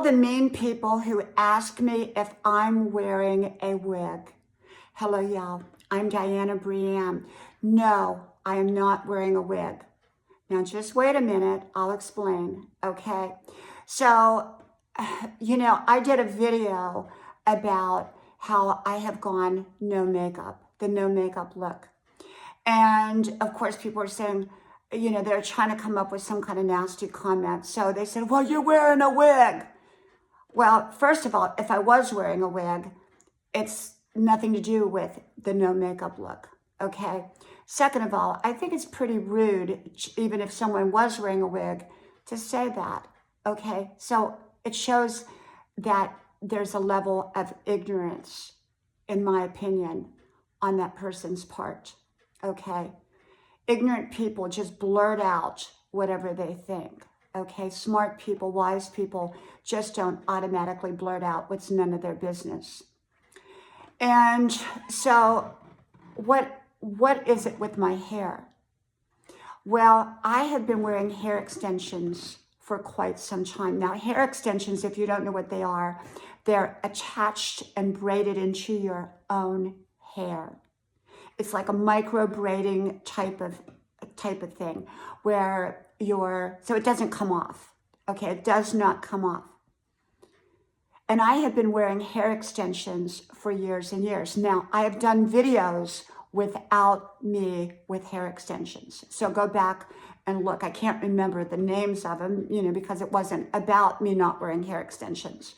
all the mean people who ask me if I'm wearing a wig. Hello, y'all. I'm Diana Brienne. No, I am not wearing a wig. Now, just wait a minute. I'll explain, okay? So, I did a video about how I have gone no makeup, the no makeup look. And, of course, people are saying, they're trying to come up with some kind of nasty comment. So they said, well, you're wearing a wig. Well, first of all, if I was wearing a wig, it's nothing to do with the no makeup look, okay? Second of all, I think it's pretty rude, even if someone was wearing a wig, to say that, okay? So it shows that there's a level of ignorance, in my opinion, on that person's part, okay? Ignorant people just blurt out whatever they think, okay? Smart people, wise people just don't automatically blurt out what's none of their business. And so what is it with my hair? Well, I have been wearing hair extensions for quite some time now. Hair extensions, if you don't know what they are, they're attached and braided into your own hair. It's like a micro braiding type of thing where so it doesn't come off. Okay, it does not come off. And I have been wearing hair extensions for years and years. Now, I have done videos without me with hair extensions. So go back and look. I can't remember the names of them, because it wasn't about me not wearing hair extensions.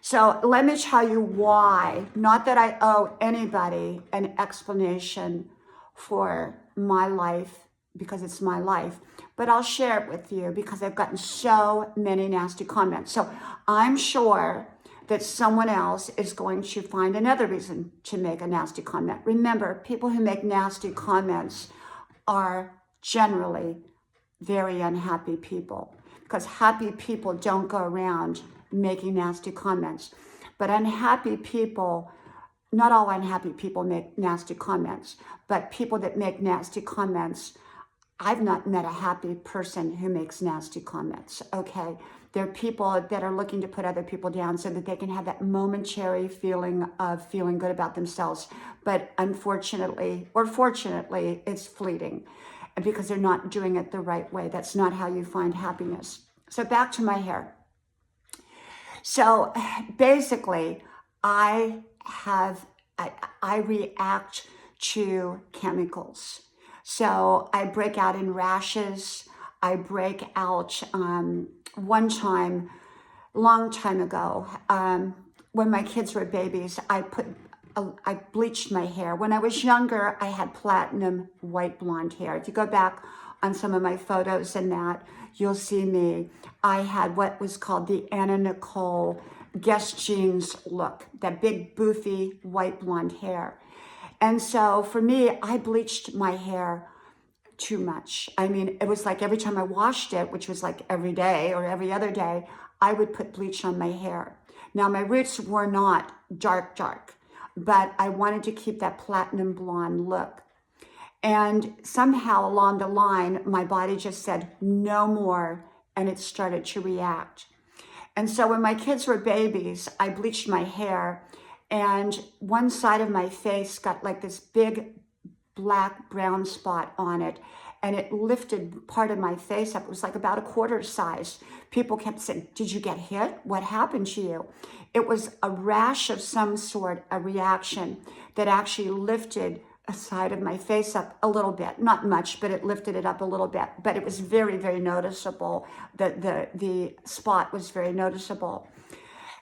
So let me tell you why. Not that I owe anybody an explanation for my life, because it's my life, but I'll share it with you because I've gotten so many nasty comments. So I'm sure that someone else is going to find another reason to make a nasty comment. Remember, people who make nasty comments are generally very unhappy people, because happy people don't go around making nasty comments. But unhappy people, not all unhappy people make nasty comments, but people that make nasty comments, I've not met a happy person who makes nasty comments, okay? They're people that are looking to put other people down so that they can have that momentary feeling of feeling good about themselves. But unfortunately, or fortunately, it's fleeting because they're not doing it the right way. That's not how you find happiness. So back to my hair. So basically, I react to chemicals. So I break out in rashes. I break out one time, long time ago, when my kids were babies, I bleached my hair. When I was younger, I had platinum white blonde hair. If you go back on some of my photos and that, you'll see me. I had what was called the Anna Nicole Guess Jeans look, that big, boofy, white blonde hair. And so for me, I bleached my hair too much. I mean, it was like every time I washed it, which was like every day or every other day, I would put bleach on my hair. Now, my roots were not dark, but I wanted to keep that platinum blonde look. And somehow along the line, my body just said, no more, and it started to react. And so when my kids were babies, I bleached my hair, and one side of my face got like this big black brown spot on it, and it lifted part of my face up. It was like about a quarter size. People kept saying, did you get hit? What happened to you? It was a rash of some sort, a reaction that actually lifted a side of my face up a little bit, not much, but it lifted it up a little bit, but it was very, very noticeable. The spot was very noticeable.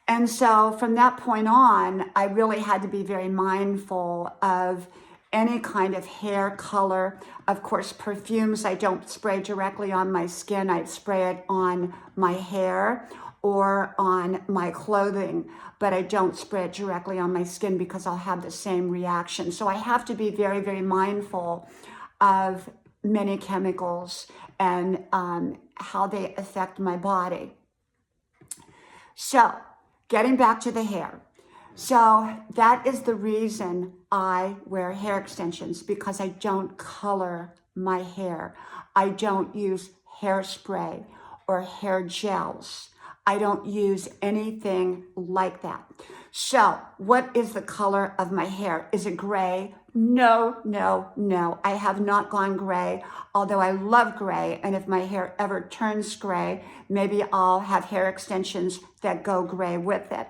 And so from that point on, I really had to be very mindful of any kind of hair color. Of course, perfumes, I don't spray directly on my skin. I spray it on my hair or on my clothing, but I don't spray it directly on my skin because I'll have the same reaction. So I have to be very, very mindful of many chemicals and how they affect my body. So getting back to the hair. So that is the reason I wear hair extensions, because I don't color my hair. I don't use hairspray or hair gels. I don't use anything like that. So what is the color of my hair? Is it gray? No, no, no. I have not gone gray, although I love gray. And if my hair ever turns gray, maybe I'll have hair extensions that go gray with it,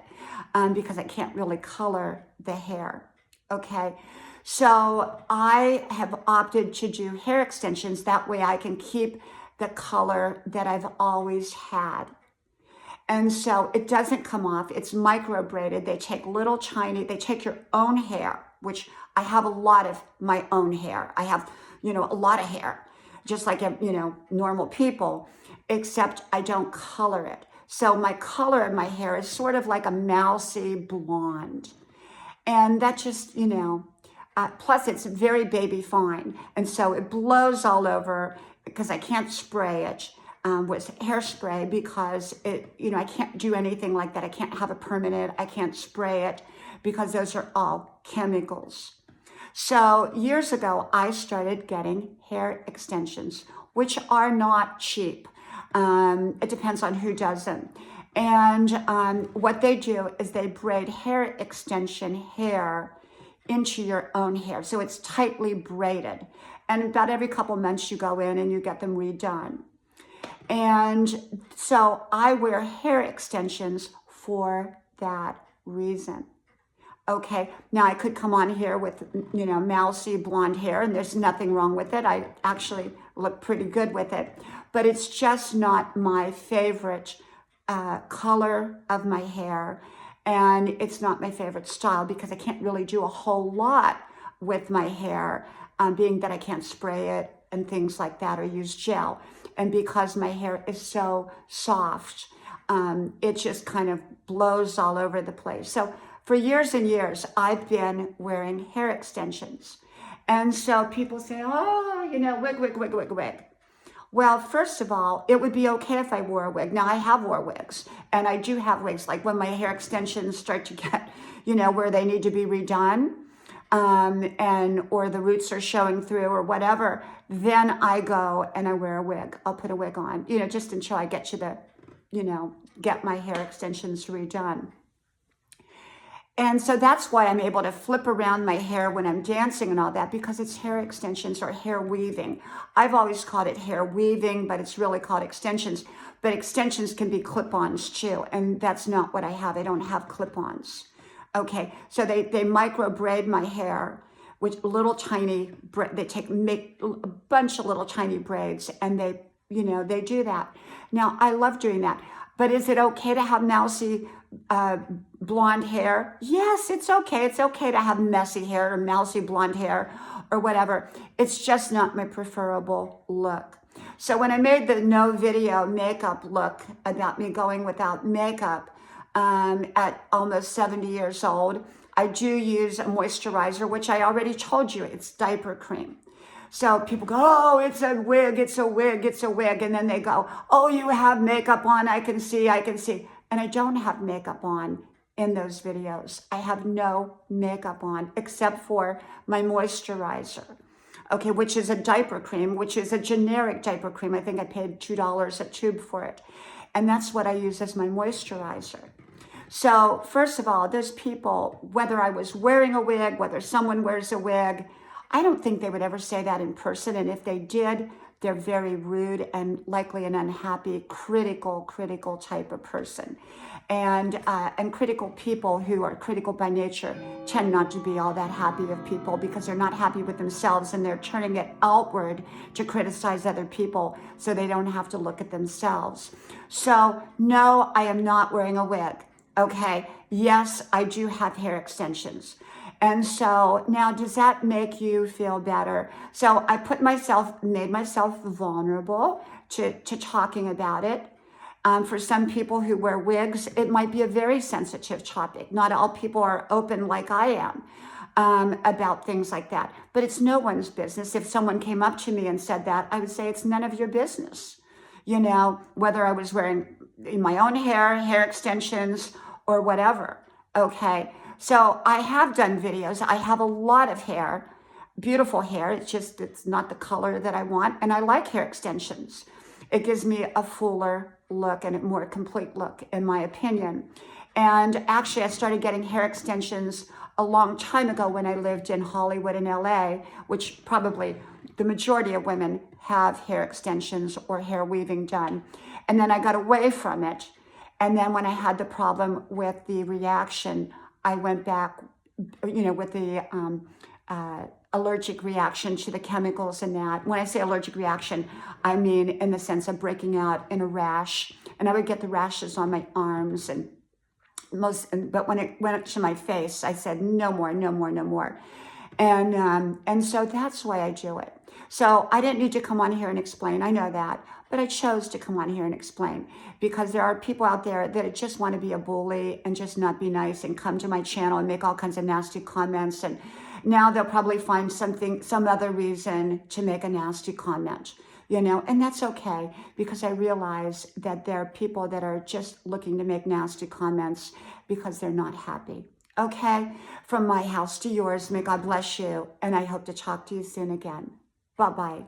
because I can't really color the hair. Okay. So I have opted to do hair extensions. That way I can keep the color that I've always had. And so it doesn't come off. It's micro braided. They take they take your own hair, which I have a lot of my own hair. I have, a lot of hair, just like, normal people, except I don't color it. So my color of my hair is sort of like a mousy blonde. And that just, plus it's very baby fine. And so it blows all over because I can't spray it with hairspray because I can't do anything like that. I can't have a permanent, I can't spray it because those are all chemicals. So years ago, I started getting hair extensions, which are not cheap. It depends on who does them. And what they do is they braid hair extension hair into your own hair. So it's tightly braided. And about every couple months you go in and you get them redone. And so I wear hair extensions for that reason. Okay, now I could come on here with, mousy blonde hair, and there's nothing wrong with it. I actually look pretty good with it, but it's just not my favorite color of my hair, and it's not my favorite style because I can't really do a whole lot with my hair, being that I can't spray it and things like that or use gel, and because my hair is so soft, it just kind of blows all over the place. So for years and years, I've been wearing hair extensions. And so people say, oh, wig, wig, wig, wig, wig. Well, first of all, it would be okay if I wore a wig. Now, I have wore wigs, and I do have wigs. Like when my hair extensions start to get, where they need to be redone, or the roots are showing through or whatever, then I go and I wear a wig. I'll put a wig on, just until I get to the, get my hair extensions redone. And so that's why I'm able to flip around my hair when I'm dancing and all that, because it's hair extensions or hair weaving. I've always called it hair weaving, but it's really called extensions. But extensions can be clip-ons too, and that's not what I have. I don't have clip-ons. Okay, so they micro braid my hair with little tiny, they make a bunch of little tiny braids, and they do that. Now, I love doing that. But is it okay to have mousy blonde hair? Yes, it's okay. It's okay to have messy hair or mousy blonde hair or whatever. It's just not my preferable look. So when I made the no video makeup look about me going without makeup at almost 70 years old, I do use a moisturizer, which I already told you, it's diaper cream. So people go, oh, it's a wig, it's a wig, it's a wig. And then they go, oh, you have makeup on, I can see. And I don't have makeup on in those videos. I have no makeup on except for my moisturizer, okay, which is a diaper cream, which is a generic diaper cream. I think I paid $2 a tube for it. And that's what I use as my moisturizer. So first of all, those people, whether I was wearing a wig, whether someone wears a wig, I don't think they would ever say that in person. And if they did, they're very rude and likely an unhappy, critical type of person. And critical people who are critical by nature tend not to be all that happy with people because they're not happy with themselves and they're turning it outward to criticize other people so they don't have to look at themselves. So no, I am not wearing a wig. Okay. Yes, I do have hair extensions. And so now, does that make you feel better? So I made myself vulnerable to talking about it. For some people who wear wigs, it might be a very sensitive topic. Not all people are open like I am about things like that. But it's no one's business. If someone came up to me and said that, I would say it's none of your business. Whether I was wearing my own hair extensions, or whatever. Okay. So I have done videos. I have a lot of hair, beautiful hair. It's not the color that I want. And I like hair extensions. It gives me a fuller look and a more complete look, in my opinion. And actually, I started getting hair extensions a long time ago when I lived in Hollywood and LA, which probably the majority of women have hair extensions or hair weaving done. And then I got away from it. And then when I had the problem with the reaction, I went back, with the allergic reaction to the chemicals in that. When I say allergic reaction, I mean in the sense of breaking out in a rash. And I would get the rashes on my arms but when it went to my face, I said, no more, no more, no more. And so that's why I do it. So I didn't need to come on here and explain. I know that. But I chose to come on here and explain because there are people out there that just want to be a bully and just not be nice and come to my channel and make all kinds of nasty comments. And now they'll probably find some other reason to make a nasty comment, and that's okay because I realize that there are people that are just looking to make nasty comments because they're not happy. Okay? From my house to yours, may God bless you. And I hope to talk to you soon again. Bye-bye.